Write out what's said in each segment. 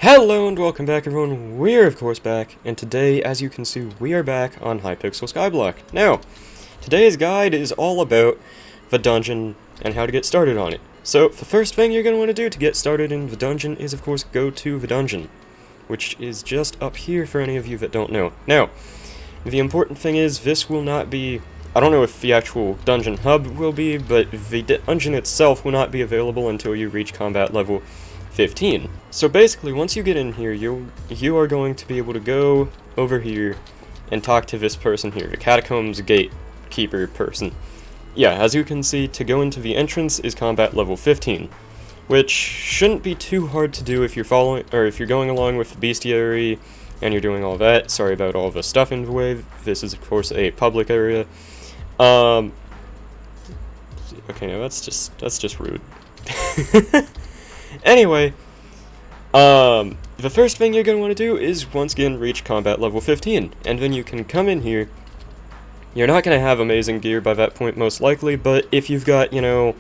Hello and welcome back everyone, we're of course back, and today, as you can see, we are back on Hypixel Skyblock. Now, today's guide is all about the dungeon and how to get started on it. So, the first thing you're going to want to do to get started in the dungeon is of course go to the dungeon, which is just up here for any of you that don't know. Now, the important thing is this will not be, I don't know if the actual dungeon hub will be, but the dungeon itself will not be available until you reach combat level 15. So basically, once you get in here, you are going to be able to go over here and talk to this person here, the Catacombs Gatekeeper person. Yeah, as you can see, to go into the entrance is combat level 15, which shouldn't be too hard to do if you're following, or if you're going along with the Bestiary and you're doing all that. Sorry about all the stuff in the way. This is of course a public area. Okay, now that's just rude. Anyway, the first thing you're going to want to do is once again reach combat level 15, and then you can come in here. You're not going to have amazing gear by that point most likely, but if you've got, you know,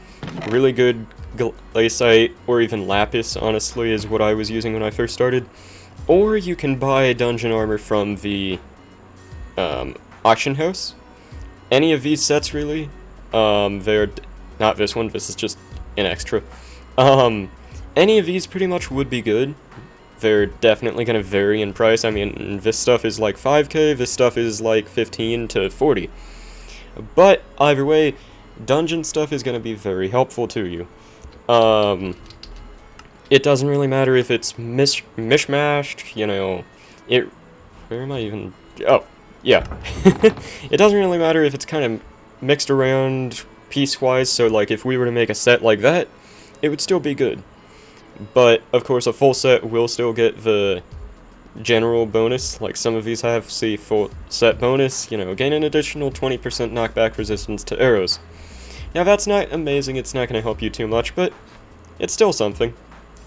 really good glaciite, or even lapis, honestly, is what I was using when I first started, or you can buy dungeon armor from the auction house. Any of these sets, really. They're not this one, this is just an extra. Any of these pretty much would be good. They're definitely going to vary in price. I mean, this stuff is like 5k, this stuff is like 15 to 40. But, either way, dungeon stuff is going to be very helpful to you. It doesn't really matter if it's mishmashed, you know, where am I even, oh, yeah. It doesn't really matter if it's kind of mixed around piece-wise, so like if we were to make a set like that, it would still be good. But, of course, a full set will still get the general bonus, like some of these have. See, full set bonus, you know, gain an additional 20% knockback resistance to arrows. Now, that's not amazing, it's not going to help you too much, but it's still something.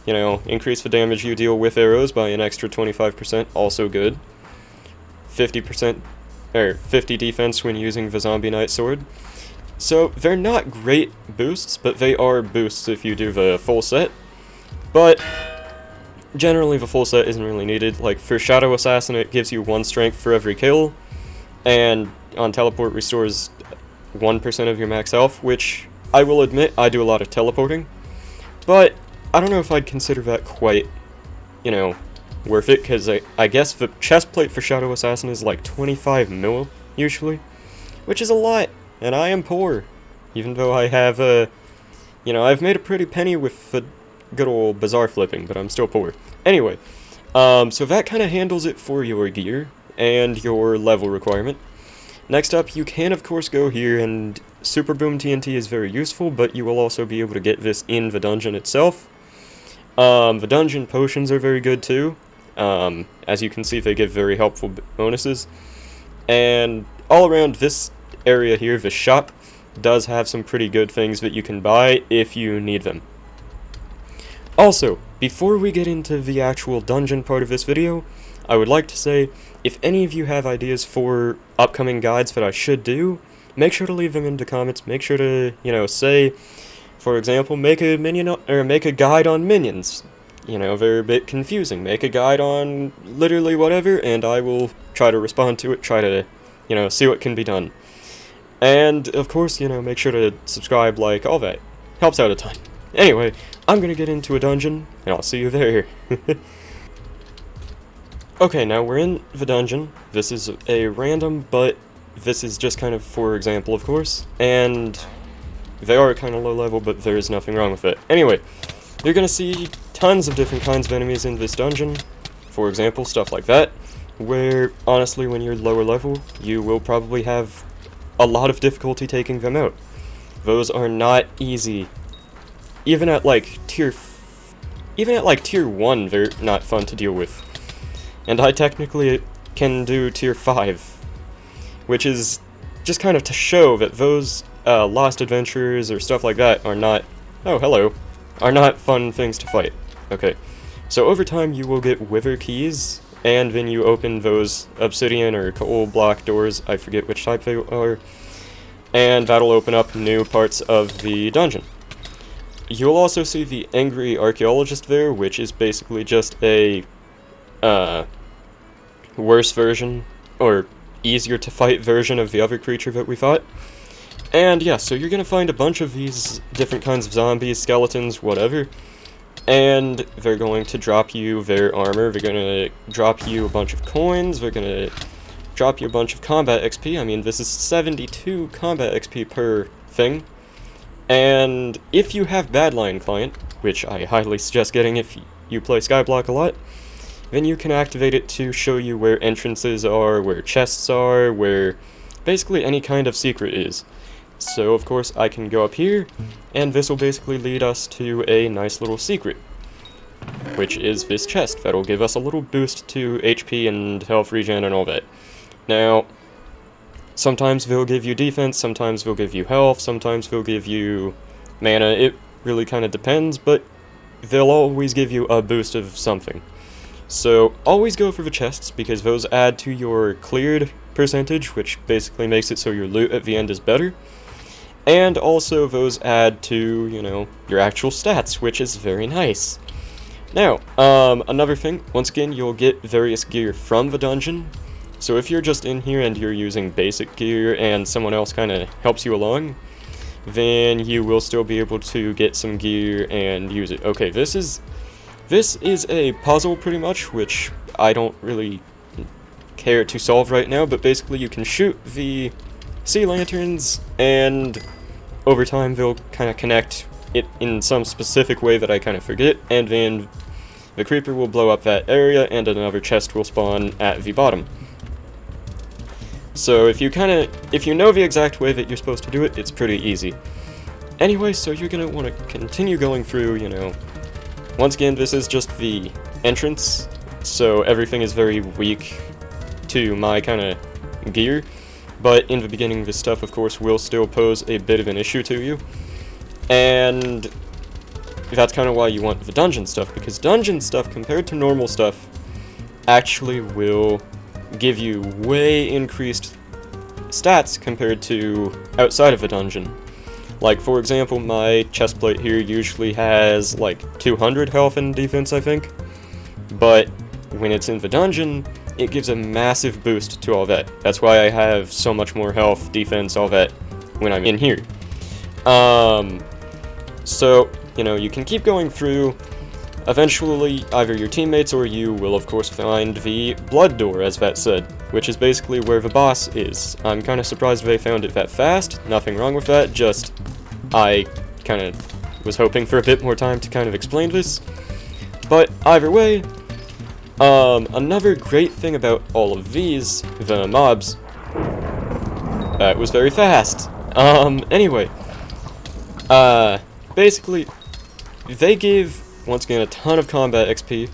You know, increase the damage you deal with arrows by an extra 25%, also good. 50%, or 50 defense when using the Zombie Knight Sword. So, they're not great boosts, but they are boosts if you do the full set. But, generally the full set isn't really needed. Like, for Shadow Assassin it gives you 1 strength for every kill, and on teleport restores 1% of your max health, which, I will admit, I do a lot of teleporting. But, I don't know if I'd consider that quite, you know, worth it, because I guess the chest plate for Shadow Assassin is like 25 mil, usually, which is a lot, and I am poor, even though I have, you know, I've made a pretty penny with the good old bazaar flipping, but I'm still poor. Anyway, so that kind of handles it for your gear and your level requirement. Next up, you can of course go here, and Super Boom TNT is very useful, but you will also be able to get this in the dungeon itself. The dungeon potions are very good too. As you can see, they give very helpful bonuses. And all around this area here, the shop does have some pretty good things that you can buy if you need them. Also, before we get into the actual dungeon part of this video, I would like to say, if any of you have ideas for upcoming guides that I should do, make sure to leave them in the comments. Make sure to, you know, say, for example, make a minion, or make a guide on minions. You know, they're a bit confusing. Make a guide on literally whatever, and I will try to respond to it, try to, you know, see what can be done. And, of course, you know, make sure to subscribe, like, all that. Helps out a ton. Anyway, I'm gonna get into a dungeon, and I'll see you there. Okay, now we're in the dungeon. This is a random, but this is just kind of for example, of course. And they are kind of low level, but there is nothing wrong with it. Anyway, you're gonna see tons of different kinds of enemies in this dungeon. For example, stuff like that, where, honestly, when you're lower level, you will probably have a lot of difficulty taking them out. Those are not easy. Even at like tier 1, they're not fun to deal with. And I technically can do tier 5, which is just kind of to show that those lost adventurers or stuff like that are not, oh hello, are not fun things to fight. Okay, so over time you will get wither keys, and then you open those obsidian or coal block doors, I forget which type they are, and that'll open up new parts of the dungeon. you'll also see the Angry Archaeologist there, which is basically just a worse version, or easier to fight version of the other creature that we fought. And yeah, so you're gonna find a bunch of these different kinds of zombies, skeletons, whatever, and they're going to drop you their armor, they're gonna drop you a bunch of coins, they're gonna drop you a bunch of combat XP. I mean, this is 72 combat XP per thing. And if you have Badlion Client, which I highly suggest getting if you play Skyblock a lot, then you can activate it to show you where entrances are, where chests are, where basically any kind of secret is. So of course I can go up here, and this will basically lead us to a nice little secret, which is this chest that'll give us a little boost to HP and health regen and all that. Now, sometimes they'll give you defense, sometimes they'll give you health, sometimes they'll give you mana. It really kind of depends, but they'll always give you a boost of something. So always go for the chests, because those add to your cleared percentage, which basically makes it so your loot at the end is better. And also those add to, you know, your actual stats, which is very nice. Now, another thing, once again, you'll get various gear from the dungeon. So if you're just in here and you're using basic gear and someone else kind of helps you along, then you will still be able to get some gear and use it. Okay, this is a puzzle pretty much, which I don't really care to solve right now, but basically you can shoot the sea lanterns, and over time they'll kind of connect it in some specific way that I kind of forget, and then the creeper will blow up that area and another chest will spawn at the bottom. So if you know the exact way that you're supposed to do it, it's pretty easy. Anyway, so you're gonna want to continue going through, you know. Once again, this is just the entrance, so everything is very weak to my kind of gear. But in the beginning, this stuff, of course, will still pose a bit of an issue to you. And that's kind of why you want the dungeon stuff, because dungeon stuff, compared to normal stuff, actually will give you way increased stats compared to outside of the dungeon. Like, for example, my chestplate here usually has, like, 200 health and defense, I think. But when it's in the dungeon, it gives a massive boost to all that. That's why I have so much more health, defense, all that when I'm in here. So, you know, you can keep going through. Eventually, either your teammates or you will, of course, find the blood door, as that said, which is basically where the boss is. I'm kind of surprised they found it that fast. Nothing wrong with that, just I kind of was hoping for a bit more time to kind of explain this. But either way, another great thing about all of these, the mobs, that was very fast. Anyway, basically, they give, once again, a ton of combat XP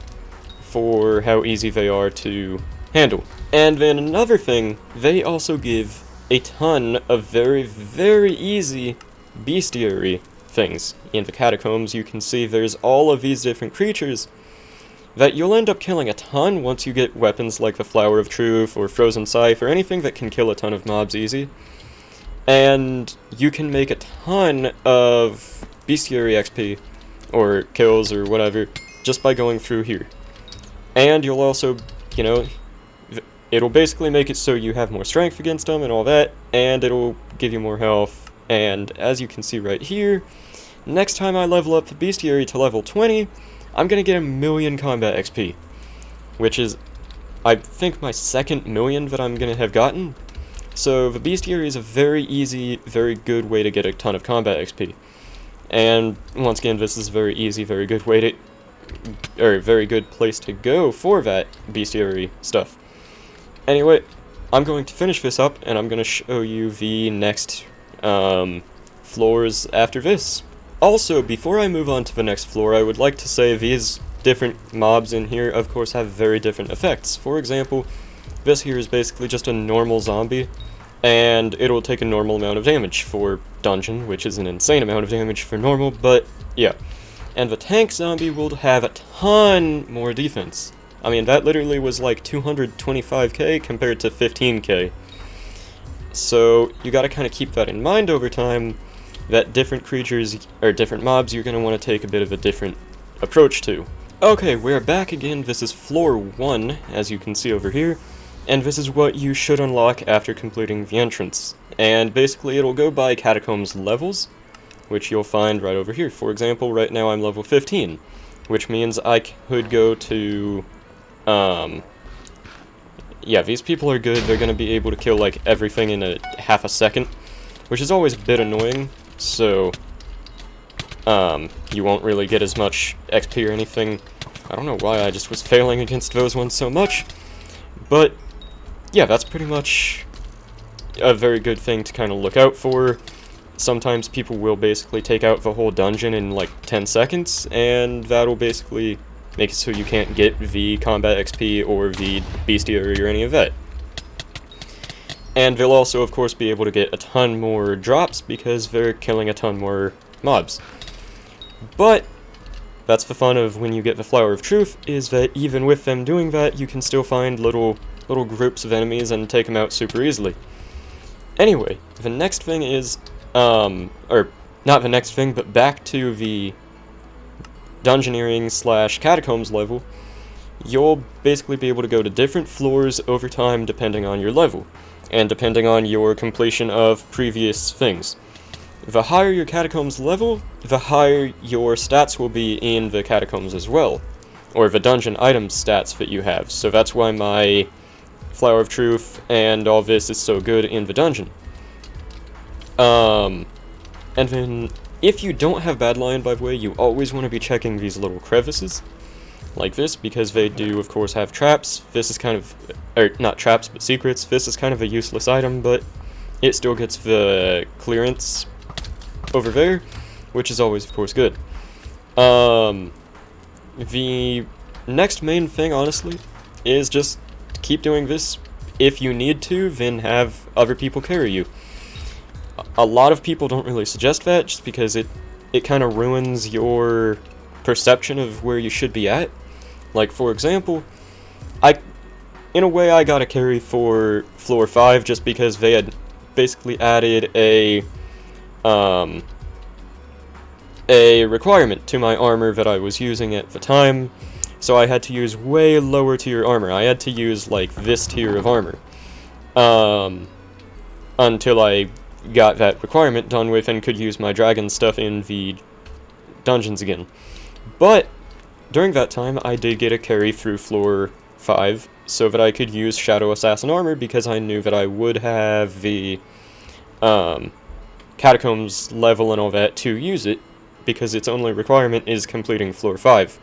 for how easy they are to handle. And then another thing, they also give a ton of very, very easy bestiary things. In the catacombs, you can see there's all of these different creatures that you'll end up killing a ton once you get weapons like the Flower of Truth or Frozen Scythe or anything that can kill a ton of mobs easy. And you can make a ton of bestiary XP or kills or whatever just by going through here. And you'll also, you know, it'll basically make it so you have more strength against them and all that, and it'll give you more health. And as you can see right here, next time I level up the bestiary to level 20, I'm gonna get 1,000,000 combat XP, which is, I think, my second million that I'm gonna have gotten. So the bestiary is a very easy, very good way to get a ton of combat XP. And once again, this is a very easy, very good way to, or very good place to go for that bestiary stuff. Anyway, I'm going to finish this up, and I'm going to show you the next floors after this. Also, before I move on to the next floor, I would like to say these different mobs in here, of course, have very different effects. For example, this here is basically just a normal zombie, and it'll take a normal amount of damage for dungeon, which is an insane amount of damage for normal, but yeah. And the tank zombie will have a ton more defense. I mean, that literally was like 225k compared to 15k. So you gotta kind of keep that in mind over time, that different creatures, or different mobs, you're going to want to take a bit of a different approach to. Okay, we're back again. This is floor 1, as you can see over here, and this is what you should unlock after completing the entrance. And basically it'll go by catacombs levels, which you'll find right over here. For example, right now I'm level 15, which means I could go to, yeah, these people are good. They're going to be able to kill, like, everything in a half a second, which is always a bit annoying, so, you won't really get as much XP or anything. I don't know why I just was failing against those ones so much, but, yeah, that's pretty much a very good thing to kind of look out for. Sometimes people will basically take out the whole dungeon in, like, 10 seconds, and that'll basically make it so you can't get the combat XP or the bestiary or any of that. And they'll also, of course, be able to get a ton more drops because they're killing a ton more mobs. But that's the fun of when you get the Flower of Truth, is that even with them doing that, you can still find little groups of enemies and take them out super easily. Anyway, the next thing is, or not the next thing, but back to the dungeoneering / catacombs level, you'll basically be able to go to different floors over time depending on your level, and depending on your completion of previous things. The higher your catacombs level, the higher your stats will be in the catacombs as well, or the dungeon item stats that you have, so that's why my Flower of Truth and all this is so good in the dungeon. And then, if you don't have Bad Lion, by the way, you always want to be checking these little crevices, like this, because they do, of course, have traps. This is kind of, or not traps, but secrets. This is kind of a useless item, but it still gets the clearance over there, which is always, of course, good. The next main thing, honestly, is just keep doing this. If you need to, then have other people carry you. A lot of people don't really suggest that, just because it kind of ruins your perception of where you should be at. Like, for example, in a way I got a carry for floor 5 just because they had basically added a requirement to my armor that I was using at the time, so I had to use way lower tier armor. I had to use, like, this tier of armor, until I got that requirement done with and could use my dragon stuff in the dungeons again. But during that time, I did get a carry through floor 5 so that I could use Shadow Assassin armor, because I knew that I would have the catacombs level and all that to use it, because its only requirement is completing floor 5.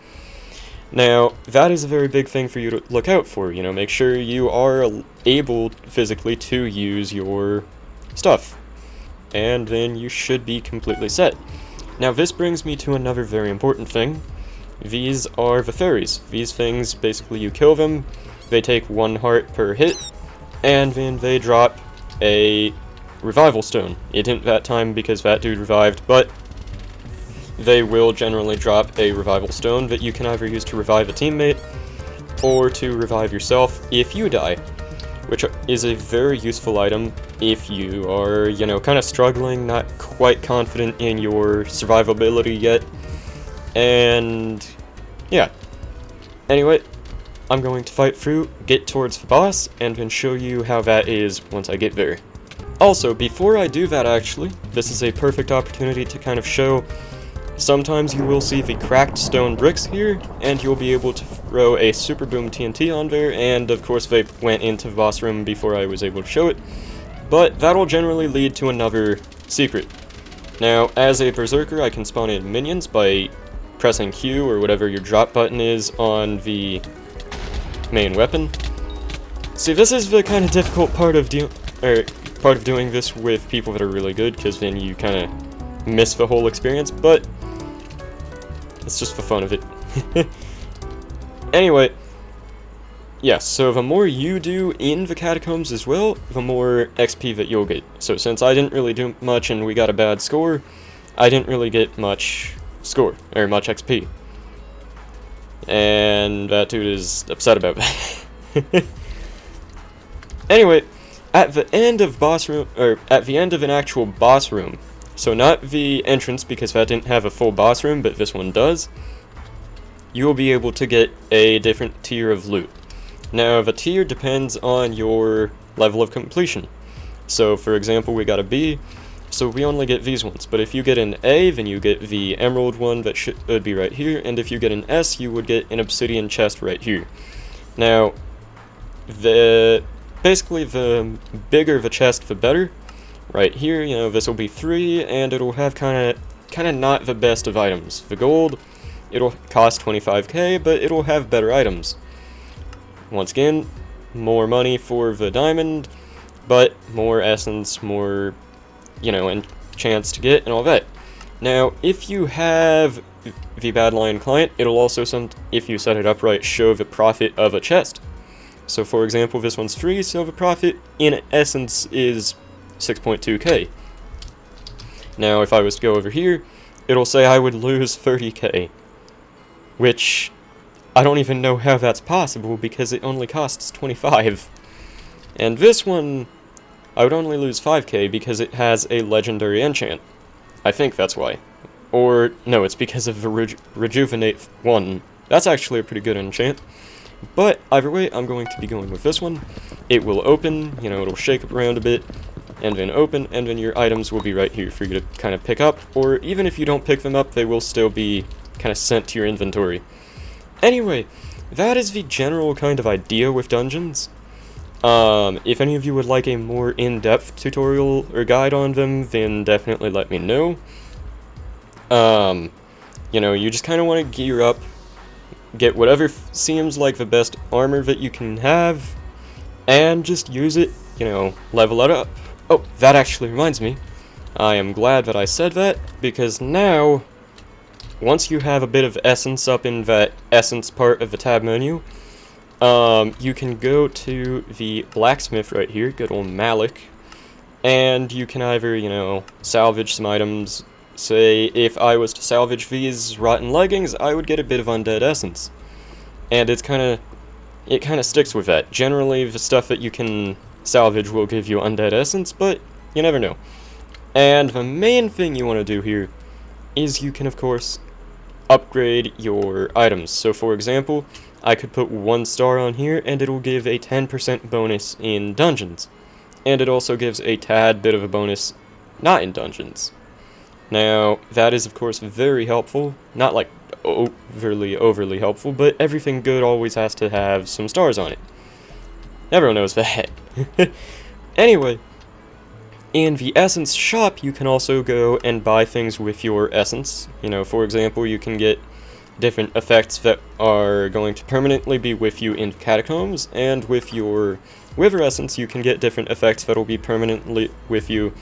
Now, that is a very big thing for you to look out for, you know, make sure you are able physically to use your stuff, and then you should be completely set. Now, this brings me to another very important thing. These are the fairies. These things, basically you kill them, they take 1 heart per hit, and then they drop a revival stone. It didn't that time because that dude revived, but they will generally drop a revival stone that you can either use to revive a teammate, or to revive yourself if you die, which is a very useful item if you are, you know, kind of struggling, not quite confident in your survivability yet. And yeah. Anyway, I'm going to fight through, get towards the boss, and then show you how that is once I get there. Also, before I do that actually, this is a perfect opportunity to kind of show, sometimes you will see the cracked stone bricks here, and you'll be able to throw a Super Boom TNT on there, and of course they went into the boss room before I was able to show it, but that'll generally lead to another secret. Now, as a berserker, I can spawn in minions by pressing Q or whatever your drop button is on the main weapon. See, this is the kind of difficult part of doing this with people that are really good, because then you kind of miss the whole experience, but it's just the fun of it. Anyway, yeah, so the more you do in the catacombs as well, the more XP that you'll get. So since I didn't really do much and we got a bad score, I didn't really get much score, or much XP. And that dude is upset about that. Anyway, at the end of boss room, or at the end of an actual boss room, so not the entrance because that didn't have a full boss room, but this one does, you will be able to get a different tier of loot. Now, the tier depends on your level of completion. So, for example, we got a B, so we only get these ones. But if you get an A, then you get the emerald one that would be right here, and if you get an S, you would get an obsidian chest right here. Now, basically the bigger the chest, the better. Right here, you know, this will be 3, and it'll have kind of not the best of items. The gold, it'll cost 25k, but it'll have better items. Once again, more money for the diamond, but more essence, more, you know, and chance to get and all that. Now, if you have the Bad Lion client, it'll also, if you set it up right, show the profit of a chest. So, for example, this one's free, so the profit in essence is 6.2k. Now, if I was to go over here, it'll say I would lose 30k, which I don't even know how that's possible because it only costs 25. And this one, I would only lose 5k because it has a legendary enchant. I think that's why. Or, no, it's because of the Rejuvenate 1. That's actually a pretty good enchant. But, either way, I'm going to be going with this one. It will open, you know, it'll shake it around a bit, and then open, and then your items will be right here for you to kind of pick up. Or, even if you don't pick them up, they will still be kind of sent to your inventory. Anyway, that is the general kind of idea with dungeons. If any of you would like a more in-depth tutorial or guide on them, then definitely let me know. You know, you just kind of want to gear up, get whatever seems like the best armor that you can have, and just use it, you know, level it up. Oh, that actually reminds me. I am glad that I said that, because now, once you have a bit of essence up in that essence part of the tab menu, you can go to the blacksmith right here, good old Malik, and you can either, you know, salvage some items. Say, if I was to salvage these rotten leggings, I would get a bit of undead essence. And it kind of sticks with that. Generally, the stuff that you can salvage will give you undead essence, but you never know. And the main thing you want to do here is you can, of course, upgrade your items. So, for example, I could put 1 star on here, and it'll give a 10% bonus in dungeons. And it also gives a tad bit of a bonus not in dungeons. Now, that is, of course, very helpful. Not, like, overly helpful, but everything good always has to have some stars on it. Everyone knows that. Anyway, in the Essence shop, you can also go and buy things with your Essence. You know, for example, you can get different effects that are going to permanently be with you in Catacombs, and with your Wither Essence, you can get different effects that will be permanently with you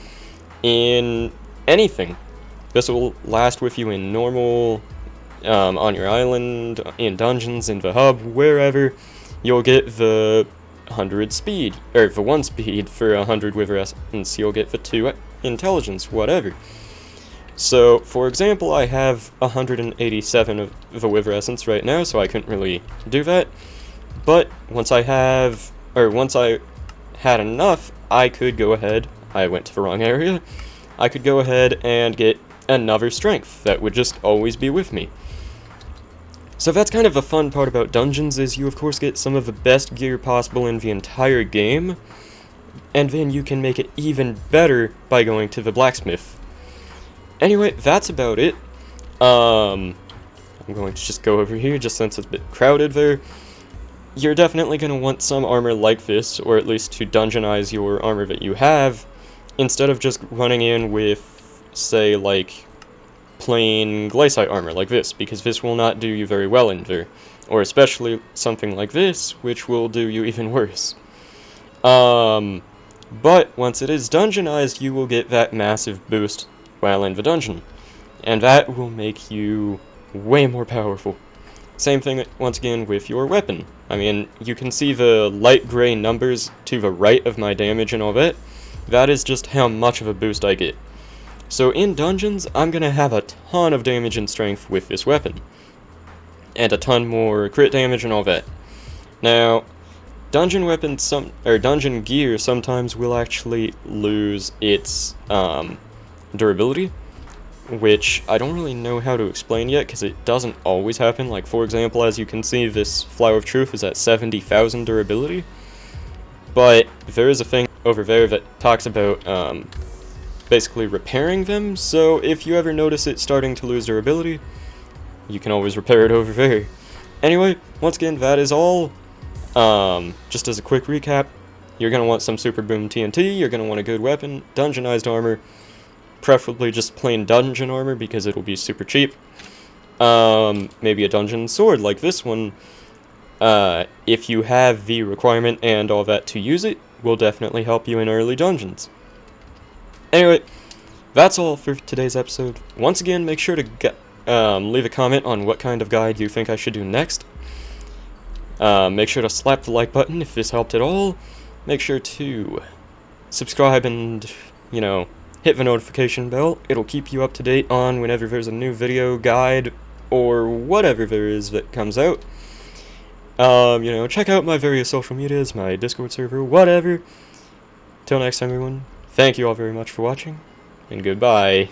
in anything. This will last with you in normal, on your island, in dungeons, in the hub, wherever. You'll get the 100 speed, or the 1 speed for 100 Wither Essence. You'll get the 2 intelligence, whatever. So, for example, I have 187 of the Wither Essence right now, so I couldn't really do that. But once I had enough, I could go ahead. I went to the wrong area. I could go ahead and get another strength that would just always be with me. So that's kind of the fun part about dungeons, is you of course get some of the best gear possible in the entire game, and then you can make it even better by going to the blacksmith. Anyway, that's about it. I'm going to just go over here, just since it's a bit crowded there. You're definitely going to want some armor like this, or at least to dungeonize your armor that you have, instead of just running in with, say, like, plain glaciite armor like this, because this will not do you very well in there, or especially something like this, which will do you even worse. But once it is dungeonized, you will get that massive boost while in the dungeon, and that will make you way more powerful. Same thing, once again, with your weapon. I mean, you can see the light gray numbers to the right of my damage and all that. That is just how much of a boost I get. So in dungeons, I'm gonna have a ton of damage and strength with this weapon, and a ton more crit damage and all that. Now, dungeon weapons, dungeon gear sometimes will actually lose its durability, which I don't really know how to explain yet, because it doesn't always happen. Like, for example, as you can see, this Flower of Truth is at 70,000 durability, but there is a thing over there that talks about basically repairing them, so if you ever notice it starting to lose durability, you can always repair it over there. Anyway, once again, that is all. Just as a quick recap, you're going to want some Super Boom TNT, you're going to want a good weapon, dungeonized armor, preferably just plain dungeon armor because it'll be super cheap. Maybe a dungeon sword like this one. If you have the requirement and all that to use it, will definitely help you in early dungeons. Anyway, that's all for today's episode. Once again, make sure to leave a comment on what kind of guide you think I should do next. Make sure to slap the like button if this helped at all. Make sure to subscribe and, you know, hit the notification bell. It'll keep you up to date on whenever there's a new video, guide, or whatever there is that comes out. You know, check out my various social medias, my Discord server, whatever. Till next time, everyone, thank you all very much for watching, and goodbye.